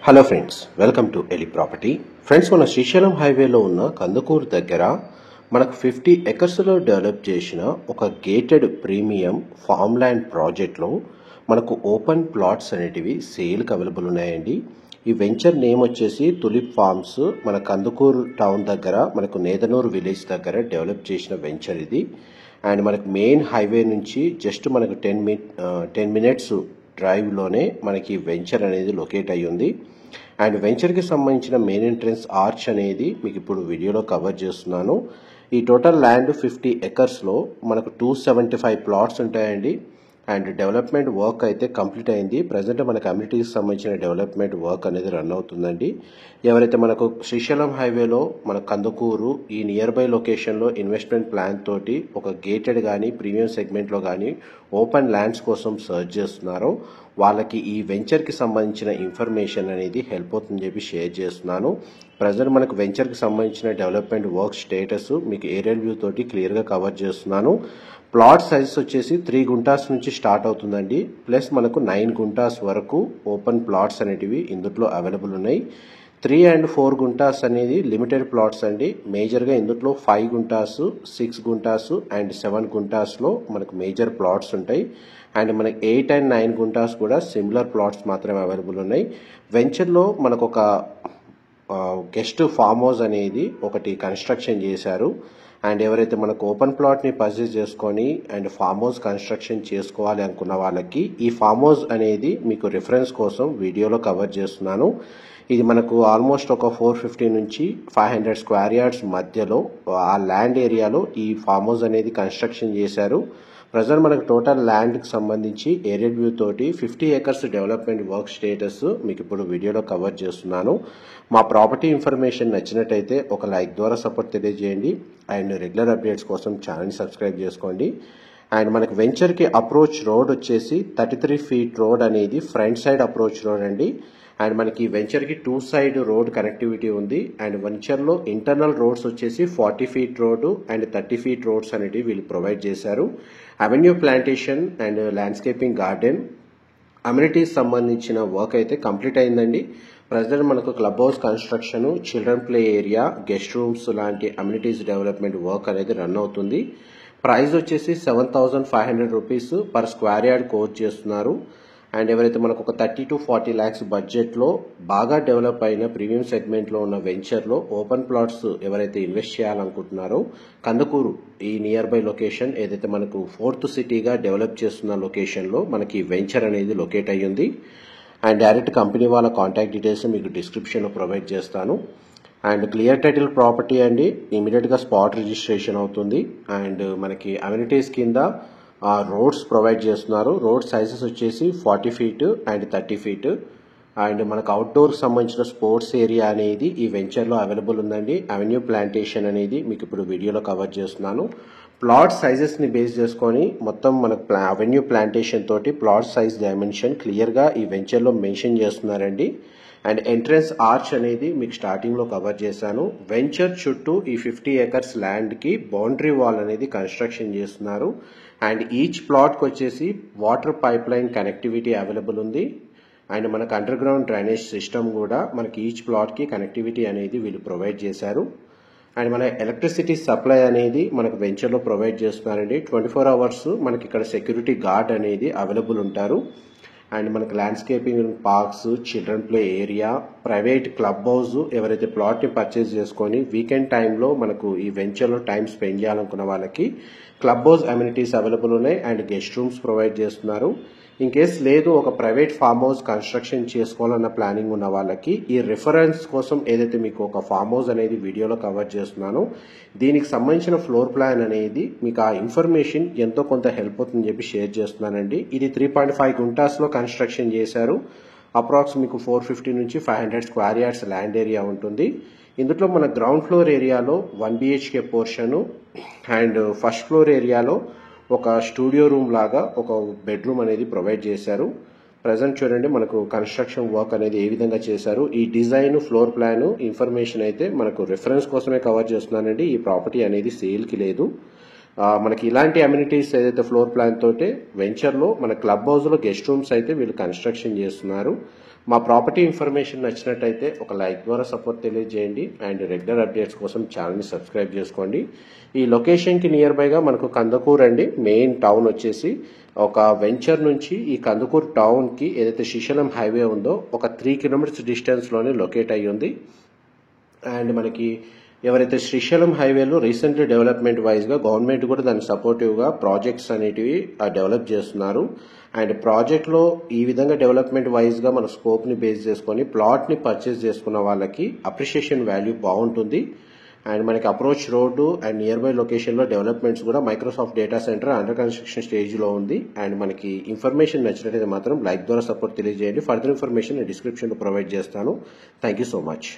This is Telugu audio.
Hello friends, welcome to Eli property. Friends, మన శ్రీశైలం హైవేలో ఉన్న కందుకూరు దగ్గర మనకు 50 ఎకర్స్లో డెవలప్ చేసిన ఒక గేటెడ్ ప్రీమియం ఫామ్ ల్యాండ్ ప్రాజెక్ట్లో మనకు ఓపెన్ ప్లాట్స్ అనేటివి సేల్కి అవైలబుల్ ఉన్నాయండి. ఈ వెంచర్ నేమ్ వచ్చేసి తులిప్ ఫార్మ్స్. మన కందుకూరు టౌన్ దగ్గర మనకు నేదనూరు విలేజ్ దగ్గర డెవలప్ చేసిన వెంచర్ ఇది. అండ్ మనకు మెయిన్ హైవే నుంచి జస్ట్ మనకు 10 మినిట్స్ డ్రైవ్లోనే మనకి వెంచర్ అనేది లొకేట్ అయ్యి ఉంది. అండ్ వెంచర్కి సంబంధించిన మెయిన్ ఎంట్రన్స్ ఆర్చ్ అనేది మీకు ఇప్పుడు వీడియోలో కవర్ చేస్తున్నాను. ఈ టోటల్ ల్యాండ్ 50 ఎకర్స్లో మనకు 275 ప్లాట్స్ ఉంటాయండి. అండ్ డెవలప్మెంట్ వర్క్ అయితే కంప్లీట్ అయింది. ప్రజెంట్ మన కమ్యూనిటీకి సంబంధించిన డెవలప్మెంట్ వర్క్ అనేది రన్ అవుతుందండి. ఎవరైతే మనకు శ్రీశైలం హైవేలో మన కందుకూరు ఈ నియర్ బై లొకేషన్లో ఇన్వెస్ట్మెంట్ ప్లాన్ తోటి ఒక గేటెడ్ కానీ ప్రీమియం సెగ్మెంట్లో కానీ ఓపెన్ ల్యాండ్స్ కోసం సర్చ్ చేస్తున్నారో వాళ్ళకి ఈ వెంచర్కి సంబంధించిన ఇన్ఫర్మేషన్ అనేది హెల్ప్ అవుతుందని చెప్పి షేర్ చేస్తున్నాను. ప్రజెంట్ మనకు వెంచర్కి సంబంధించిన డెవలప్మెంట్ వర్క్ స్టేటస్ మీకు ఏరియల్ వ్యూ తోటి క్లియర్గా కవర్ చేస్తున్నాను. ప్లాట్ సైజెస్ వచ్చేసి 3 గుంటాస్ నుంచి స్టార్ట్ అవుతుందండి. ప్లస్ మనకు 9 గుంటాస్ వరకు ఓపెన్ ప్లాట్స్ అనేటివి ఇందులో అవైలబుల్ ఉన్నాయి. 3 and 4 గుంటాస్ అనేది లిమిటెడ్ ప్లాట్స్ అండి. మేజర్గా ఇందులో 5 గుంటాస్, 6 గుంటాస్ అండ్ 7 గుంటాస్లో మనకు మేజర్ ప్లాట్స్ ఉంటాయి. అండ్ మనకి 8 and 9 గుంటాస్ కూడా సిమిలర్ ప్లాట్స్ మాత్రమే అవైలబుల్ ఉన్నాయి. వెంచర్లో మనకు ఒక గెస్ట్ ఫామ్ హౌస్ అనేది ఒకటి కన్స్ట్రక్షన్ చేశారు. అండ్ ఎవరైతే మనకు ఓపెన్ ప్లాట్ని పర్చేజ్ చేసుకొని అండ్ ఫామ్ హౌస్ కన్స్ట్రక్షన్ చేసుకోవాలి అనుకున్న వాళ్ళకి ఈ ఫామ్ హౌస్ అనేది మీకు రిఫరెన్స్ కోసం వీడియోలో కవర్ చేస్తున్నాను. ఇది మనకు ఆల్మోస్ట్ ఒక 450 నుంచి 500 స్క్వేర్ యార్డ్స్ మధ్యలో ఆ ల్యాండ్ ఏరియాలో ఈ ఫామ్ హౌస్ అనేది కన్స్ట్రక్షన్ చేశారు. ప్రజెంట్ మనకు టోటల్ ల్యాండ్కి సంబంధించి ఏరియల్ వ్యూ తోటి 50 ఎకర్స్ డెవలప్మెంట్ వర్క్ స్టేటస్ మీకు ఇప్పుడు వీడియోలో కవర్ చేస్తున్నాను. మా ప్రాపర్టీ ఇన్ఫర్మేషన్ నచ్చినట్టయితే ఒక లైక్ ద్వారా సపోర్ట్ తెలియజేయండి. అండ్ రెగ్యులర్ అప్డేట్స్ కోసం ఛానల్ని సబ్స్క్రైబ్ చేసుకోండి. అండ్ మనకి వెంచర్కి అప్రోచ్ రోడ్ వచ్చేసి 33 feet రోడ్ అనేది ఫ్రంట్ సైడ్ అప్రోచ్ రోడ్ అండి. అండ్ మనకి వెంచర్కి 2 side రోడ్ కనెక్టివిటీ ఉంది. అండ్ వెంచర్లో ఇంటర్నల్ రోడ్స్ వచ్చేసి 40 feet road and 30 feet roads అనేవి వీళ్ళు ప్రొవైడ్ చేశారు. Avenue plantation and landscaping garden amenities సంబంధించిన వర్క్ అయితే కంప్లీట్ అయిందండి. ప్రజెంట్ మనకు club house construction, children play area, guest rooms లాంటి అమ్యూనిటీస్ డెవలప్మెంట్ వర్క్ అనేది రన్ అవుతుంది. ప్రైస్ వచ్చేసి 7,500 rupees per square yard coat చేస్తున్నారు. అండ్ ఎవరైతే మనకు ఒక 30 to 40 lakhs బడ్జెట్లో బాగా డెవలప్ అయిన ప్రీమియం సెగ్మెంట్లో ఉన్న వెంచర్లో ఓపెన్ ప్లాట్స్ ఎవరైతే ఇన్వెస్ట్ చేయాలనుకుంటున్నారో కందుకూరు ఈ నియర్ బై లొకేషన్ ఏదైతే మనకు 4th సిటీగా డెవలప్ చేస్తున్న లొకేషన్లో మనకి వెంచర్ అనేది లొకేట్ అయ్యింది. అండ్ డైరెక్ట్ కంపెనీ వాళ్ళ కాంటాక్ట్ డీటెయిల్స్ మీకు డిస్క్రిప్షన్లో ప్రొవైడ్ చేస్తాను. అండ్ క్లియర్ టైటిల్ ప్రాపర్టీ అండి, ఇమీడియట్గా స్పాట్ రిజిస్ట్రేషన్ అవుతుంది. అండ్ మనకి అమ్యూనిటీస్ కింద రోడ్స్ ప్రొవైడ్ చేస్తున్నారు. రోడ్ సైజెస్ వచ్చేసి 40 feet అండ్ 30 feet. అండ్ మనకు అవుట్డోర్ సంబంధించిన స్పోర్ట్స్ ఏరియా అనేది ఈ వెంచర్లో అవైలబుల్ ఉందండి. అవెన్యూ ప్లాంటేషన్ అనేది మీకు ఇప్పుడు వీడియోలో కవర్ చేస్తున్నాను. ప్లాట్ సైజెస్ని బేస్ చేసుకొని మొత్తం మనకు అవెన్యూ ప్లాంటేషన్ తోటి ప్లాట్ సైజ్ డైమెన్షన్ క్లియర్గా ఈ వెంచర్లో మెన్షన్ చేస్తున్నారండి. అండ్ ఎంట్రన్స్ ఆర్చ్ అనేది మీకు స్టార్టింగ్లో కవర్ చేశాను. వెంచర్ చుట్టూ ఈ 50 acres ల్యాండ్కి బౌండరీ వాల్ అనేది కన్స్ట్రక్షన్ చేస్తున్నారు. అండ్ ఈచ్ ప్లాట్కి వచ్చేసి water pipe line connectivity available ఉంది. అండ్ మనకు అండర్ గ్రౌండ్ డ్రైనేజ్ సిస్టమ్ కూడా మనకి ఈచ్ ప్లాట్కి కనెక్టివిటీ అనేది వీళ్ళు ప్రొవైడ్ చేశారు. అండ్ మన ఎలక్ట్రిసిటీ సప్లై అనేది మనకు వెంచర్లో ప్రొవైడ్ చేస్తున్నారండి. 24 hours మనకి ఇక్కడ సెక్యూరిటీ గార్డ్ అనేది అవైలబుల్ ఉంటారు. అండ్ మనకు landscaping parks, children play area, private club house ఎవరైతే ప్లాట్ని పర్చేజ్ చేసుకొని వీకెండ్ టైంలో మనకు ఈ వెంచర్లో టైం స్పెండ్ చేయాలనుకున్న వాళ్ళకి క్లబ్ హౌస్ అమ్యూనిటీస్ అవైలబుల్ ఉన్నాయి. అండ్ గెస్ట్ రూమ్స్ ప్రొవైడ్ చేస్తున్నారు. ఇన్ కేస్ లేదు ఒక ప్రైవేట్ ఫామ్ హౌస్ కన్స్ట్రక్షన్ చేసుకోవాలన్న ప్లానింగ్ ఉన్న వాళ్ళకి ఈ రిఫరెన్స్ కోసం ఏదైతే మీకు ఒక ఫామ్ హౌస్ అనేది వీడియోలో కవర్ చేస్తున్నానో దీనికి సంబంధించిన ఫ్లోర్ ప్లాన్ అనేది మీకు ఆ ఇన్ఫర్మేషన్ ఎంతో కొంత హెల్ప్ అవుతుందని చెప్పి షేర్ చేస్తున్నానండి. ఇది 3.5 గుంటాస్లో కన్స్ట్రక్షన్ చేశారు. అప్రాక్స్ మీకు 450 నుంచి 500 స్క్వేర్ యార్డ్స్ ల్యాండ్ ఏరియా ఉంటుంది. ఇందులో మన గ్రౌండ్ ఫ్లోర్ ఏరియాలో 1 BHK portion and first floor ఏరియాలో ఒక స్టూడియో రూమ్ లాగా ఒక బెడ్రూమ్ అనేది ప్రొవైడ్ చేశారు. ప్రజెంట్ చూడండి మనకు కన్స్ట్రక్షన్ వర్క్ అనేది ఏ విధంగా చేశారు. ఈ డిజైన్, ఫ్లోర్ ప్లాన్ ఇన్ఫర్మేషన్ అయితే మనకు రిఫరెన్స్ కోసమే కవర్ చేస్తున్నానండి. ఈ ప్రాపర్టీ అనేది సేల్కి లేదు. మనకి ఇలాంటి అమ్యూనిటీస్ ఏదైతే ఫ్లోర్ ప్లాన్ తోటే వెంచర్లో మన క్లబ్ హౌస్లో గెస్ట్ రూమ్స్ అయితే వీళ్ళు కన్స్ట్రక్షన్ చేస్తున్నారు. మా ప్రాపర్టీ ఇన్ఫర్మేషన్ నచ్చినట్టయితే ఒక లైక్ ద్వారా సపోర్ట్ తెలియజేయండి అండ్ రెగ్యులర్ అప్డేట్స్ కోసం ఛానల్ని సబ్స్క్రైబ్ చేసుకోండి. ఈ లొకేషన్కి నియర్ బైగా మనకు కందుకూరు అండి, మెయిన్ టౌన్ వచ్చేసి ఒక వెంచర్ నుంచి ఈ కందుకూరు టౌన్కి ఏదైతే శ్రీశైలం హైవే ఉందో ఒక 3 కిలోమీటర్స్ డిస్టెన్స్లోనే లొకేట్ అయ్యి ఉంది. అండ్ మనకి ఎవరైతే శ్రీశైలం హైవేలో రీసెంట్లీ డెవలప్మెంట్ వైజ్గా గవర్నమెంట్ కూడా దానికి సపోర్టివ్గా ప్రాజెక్ట్స్ అనేటివి డెవలప్ చేస్తున్నారు. అండ్ ప్రాజెక్ట్లో ఈ విధంగా డెవలప్మెంట్ వైజ్గా మన స్కోప్ని బేస్ చేసుకొని ప్లాట్ని పర్చేస్ చేసుకున్న వాళ్ళకి అప్రిషియేషన్ వాల్యూ బాగుంటుంది. అండ్ మనకి approach road and near by లొకేషన్లో డెవలప్మెంట్స్ కూడా Microsoft data centre under construction స్టేజ్లో ఉంది. అండ్ మనకి ఇన్ఫర్మేషన్ నచ్చినట్టయితే మాత్రం లైక్ ద్వారా సపోర్ట్ తెలియజేయండి. ఫర్దర్ ఇన్ఫర్మేషన్ నేను డిస్క్రిప్షన్లో ప్రొవైడ్ చేస్తాను. Thank you so much.